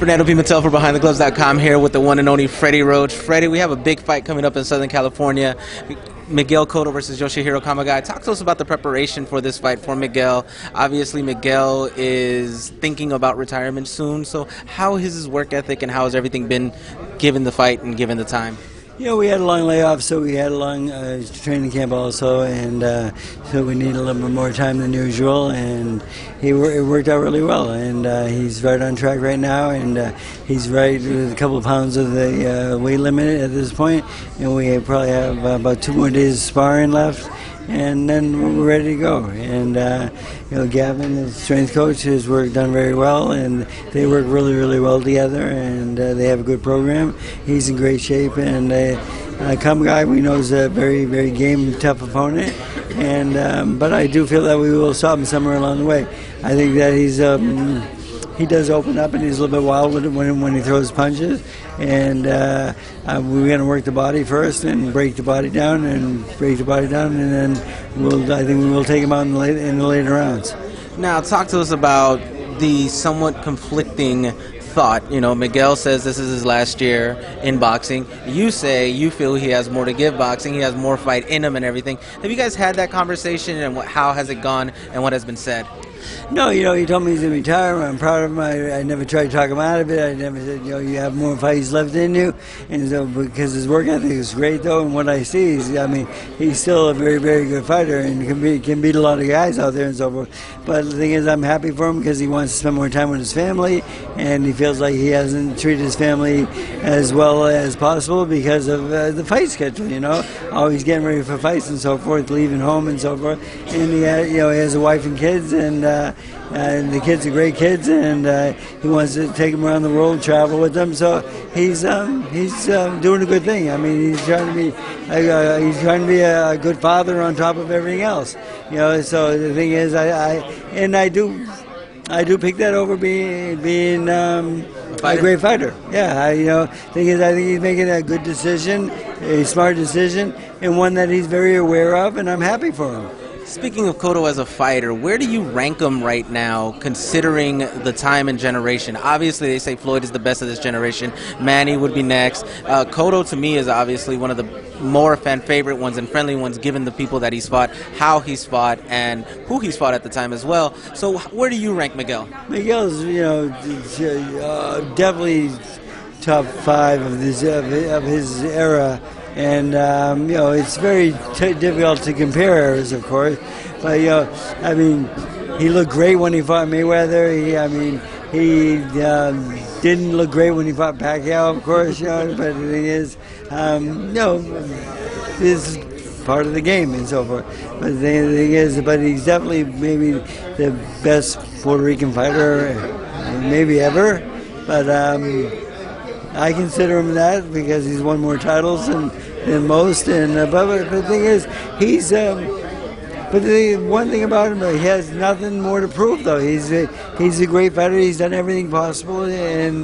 Fernando Pimentel for BehindTheGloves.com here with the one and only Freddy Roach. Freddy, we have a big fight coming up in Southern California. Miguel Cotto versus Yoshihiro Kamagai. Talk to us about the preparation for this fight for Miguel. Obviously, Miguel is thinking about retirement soon. So how is his work ethic and how has everything been given the fight and given the time? You know, we had a long layoff, so we had a long training camp also, and so we need a little bit more time than usual, and it worked out really well, and he's right on track right now, and he's right with a couple of pounds of the weight limit at this point, and we probably have about 2 more days of sparring left, and then we're ready to go. And you know, Gavin, his strength coach, has done very well, and they work really, really well together, and they have a good program. He's in great shape, and Kamagai, we know, is a very, very game tough opponent, and but I do feel that we will stop him somewhere along the way. I think that he does open up, and he's a little bit wild with it when he throws punches. And we're going to work the body first, and break the body down, and then I think we will take him out in the later rounds. Now, talk to us about the somewhat conflicting thought. You know, Miguel says this is his last year in boxing. You say you feel he has more to give boxing. He has more fight in him and everything. Have you guys had that conversation, and how has it gone, and what has been said? No, you know, he told me he's going to retire. I'm proud of him. I never tried to talk him out of it. I never said, you know, you have more fights left in you. And so, because his work ethic is great, though, and what I see is, I mean, he's still a very, very good fighter and can beat a lot of guys out there and so forth. But the thing is, I'm happy for him because he wants to spend more time with his family, and he feels like he hasn't treated his family as well as possible because of the fight schedule, you know, always getting ready for fights and so forth, leaving home and so forth. And he has a wife and kids, and the kids are great kids, and he wants to take them around the world, travel with them. So he's doing a good thing. I mean, he's trying to be a good father on top of everything else. You know, so the thing is, I do pick that over being a great fighter. Yeah, thing is, I think he's making a good decision, a smart decision, and one that he's very aware of, and I'm happy for him. Speaking of Cotto as a fighter, where do you rank him right now, considering the time and generation? Obviously, they say Floyd is the best of this generation. Manny would be next. Cotto, to me, is obviously one of the more fan favorite ones and friendly ones, given the people that he's fought, how he's fought, and who he's fought at the time as well. So, where do you rank Miguel? Miguel's, definitely top 5 of his era. And, it's very difficult to compare eras, of course. But, I mean, he looked great when he fought Mayweather. He didn't look great when he fought Pacquiao, of course, but the thing is, this is part of the game and so forth. But the thing is, he's definitely maybe the best Puerto Rican fighter maybe ever. But, I consider him that because he's won more titles than most. And but the thing is, but the one thing about him, he has nothing more to prove. Though he's a great fighter. He's done everything possible, and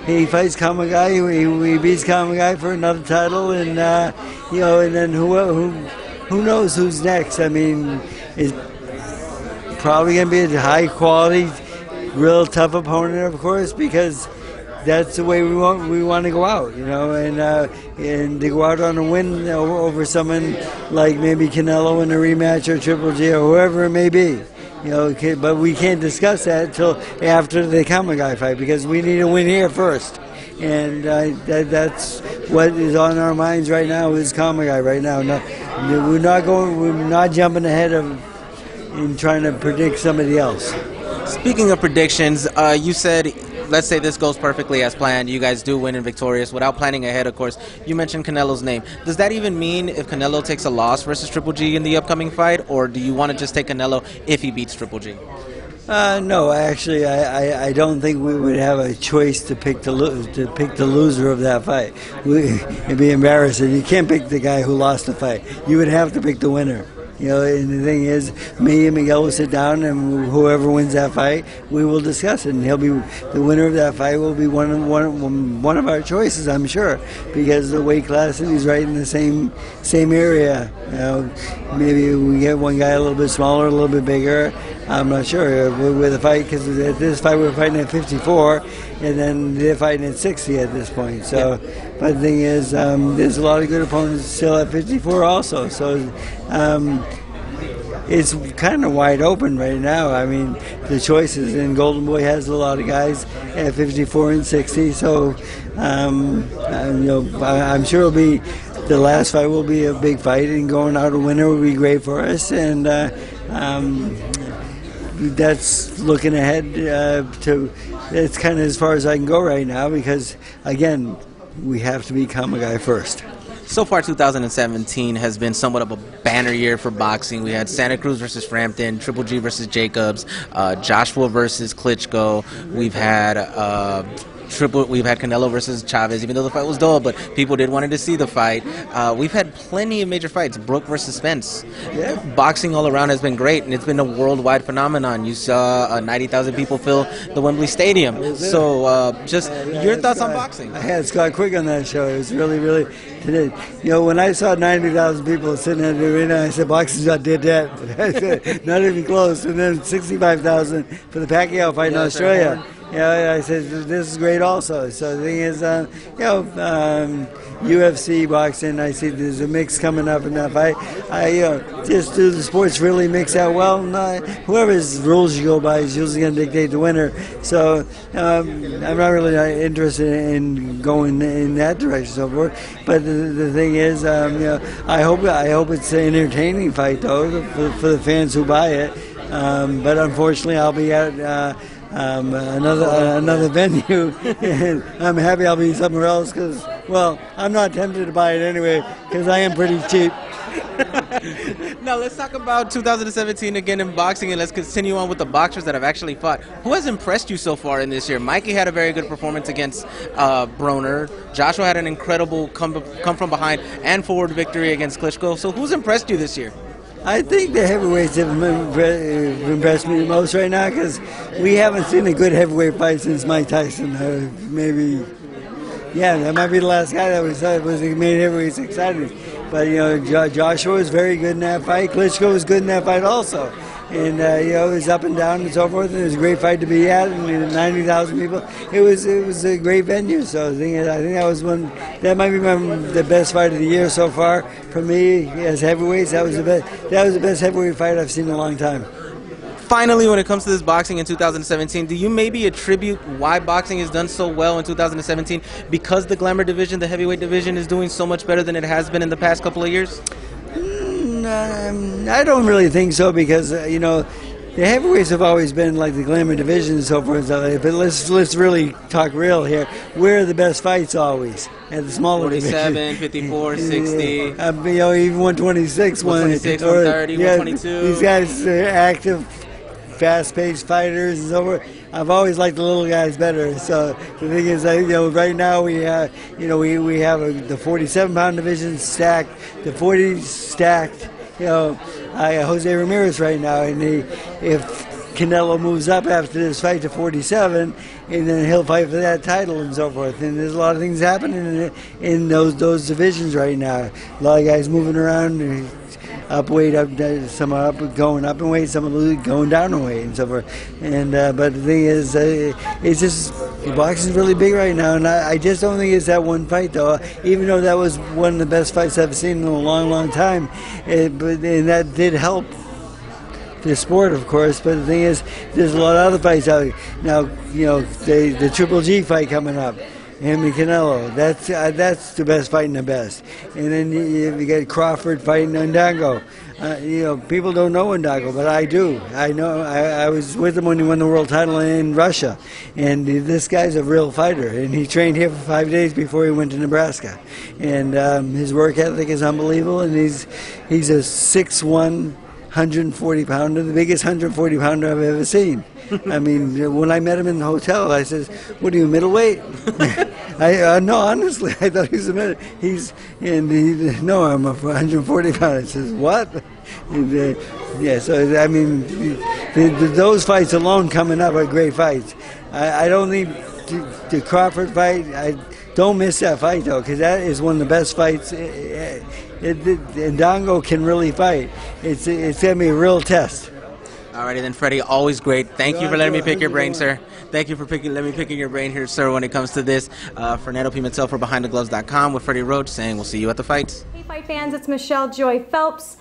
he fights Kamagai. He beats Kamagai for another title, and and then who knows who's next? I mean, it's probably going to be a high quality, real tough opponent, of course, because that's the way we want to go out, and to go out on a win over someone like maybe Canelo in a rematch or Triple G or whoever it may be, but we can't discuss that until after the Kamagai fight because we need to win here first, and that's what is on our minds right now is Kamagai right now. No, we're not jumping ahead in trying to predict somebody else. Speaking of predictions, you said, let's say this goes perfectly as planned, you guys do win and victorious without planning ahead, of course. You mentioned Canelo's name. Does that even mean if Canelo takes a loss versus Triple G in the upcoming fight, or do you want to just take Canelo if he beats Triple G? No, actually, I don't think we would have a choice to pick the loser of that fight. It'd be embarrassing. You can't pick the guy who lost the fight. You would have to pick the winner. And the thing is, me and Miguel will sit down, and whoever wins that fight, we will discuss it. And he'll be the winner of that fight. Will be one of our choices, I'm sure, because the weight class is right in the same area. Maybe we get one guy a little bit smaller, a little bit bigger. I'm not sure with the fight, because at this fight we're fighting at 54, and then they're fighting at 60 at this point. So, but the thing is, there's a lot of good opponents still at 54 also. So. It's kind of wide open right now. I mean, the choices, and Golden Boy has a lot of guys at 54 and 60. So, I'm sure it'll be the last fight will be a big fight, and going out a winner will be great for us. And that's looking ahead to. It's kind of as far as I can go right now, because again, we have to become a guy first. So far, 2017 has been somewhat of a banner year for boxing. We had Santa Cruz versus Frampton, Triple G versus Jacobs, Joshua versus Klitschko. We've had Canelo versus Chavez, even though the fight was dull, but people did wanted to see the fight. We've had plenty of major fights. Brooke versus Spence. Yeah. Boxing all around has been great, and it's been a worldwide phenomenon. You saw 90,000 people fill the Wembley Stadium. So just your thoughts on boxing. I had Scott Quick on that show. It was really, really... when I saw 90,000 people sitting at the arena, I said, boxing's not dead yet. I said, not even close. And then 65,000 for the Pacquiao fight in Australia. I said, this is great also. So the thing is, UFC boxing, I see there's a mix coming up in that fight. Just do the sports really mix out well. Whoever's rules you go by is usually going to dictate the winner. So I'm not really interested in going in that direction so forth. But the thing is, I hope it's an entertaining fight though for the fans who buy it. But unfortunately, I'll be at. Another venue, and I'm happy I'll be somewhere else because, well, I'm not tempted to buy it anyway because I am pretty cheap. Now let's talk about 2017 again in boxing, and let's continue on with the boxers that have actually fought. Who has impressed you so far in this year? Mikey had a very good performance against Broner. Joshua had an incredible come from behind and forward victory against Klitschko. So who's impressed you this year? I think the heavyweights have impressed me the most right now because we haven't seen a good heavyweight fight since Mike Tyson. That might be the last guy that was made heavyweights exciting. But Joshua was very good in that fight. Klitschko was good in that fight also. And it was up and down and so forth. And it was a great fight to be at. And 90,000 people. It was a great venue. So I think that might be the best fight of the year so far for me as heavyweights. That was the best heavyweight fight I've seen in a long time. Finally, when it comes to this boxing in 2017, do you maybe attribute why boxing has done so well in 2017 because the glamour division, the heavyweight division, is doing so much better than it has been in the past couple of years? I don't really think so because the heavyweights have always been like the glamour division and so forth. But let's really talk real here. Where are the best fights always? At the smaller 47, division. 54, 60. Even 126, 126, 130, 122. These guys are active, fast-paced fighters and so forth. I've always liked the little guys better. So the thing is, right now we have the 47-pound division stacked, the 40 stacked. Jose Ramirez right now, and if Canelo moves up after this fight to 47, and then he'll fight for that title and so forth. And there's a lot of things happening in those divisions right now. A lot of guys moving around. Up weight, some are going up in weight, some are going down in weight, and so forth. And but the thing is, it's just boxing's really big right now, and I just don't think it's that one fight though. Even though that was one of the best fights I've seen in a long, long time, and that did help the sport, of course. But the thing is, there's a lot of other fights out now. The Triple G fight coming up. Him and Canelo, that's the best fighting the best. And then you get Crawford fighting Ndango. People don't know Ndango, but I do. I know. I was with him when he won the world title in Russia. And this guy's a real fighter. And he trained here for 5 days before he went to Nebraska. And his work ethic is unbelievable. And he's a 6'1", 140-pounder, the biggest 140-pounder I've ever seen. I mean, when I met him in the hotel, I said, "What are you, middleweight?" No, honestly, I thought he was a middle. No, I'm a 140 pounder. I says, "What?" Yeah, so I mean, those fights alone coming up are great fights. I don't need the Crawford fight. I don't miss that fight though, because that is one of the best fights. And Dongo can really fight. It's gonna be a real test. Alrighty then, Freddy, always great. Thank you for letting me pick your brain, sir. Thank you for letting me pick your brain here, sir, when it comes to this. Fernando Pimentel for BehindTheGloves.com with Freddy Roach saying we'll see you at the fights. Hey fight fans, it's Michelle Joy Phelps.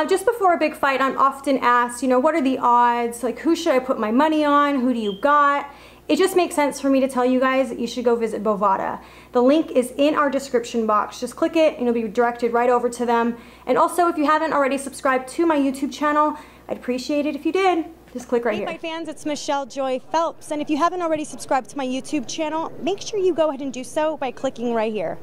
Just before a big fight, I'm often asked, what are the odds? Like, who should I put my money on? Who do you got? It just makes sense for me to tell you guys that you should go visit Bovada. The link is in our description box. Just click it and you'll be directed right over to them. And also, if you haven't already subscribed to my YouTube channel, I'd appreciate it if you did. Just click right here. Hey fight fans, it's Michelle Joy Phelps. And if you haven't already subscribed to my YouTube channel, make sure you go ahead and do so by clicking right here.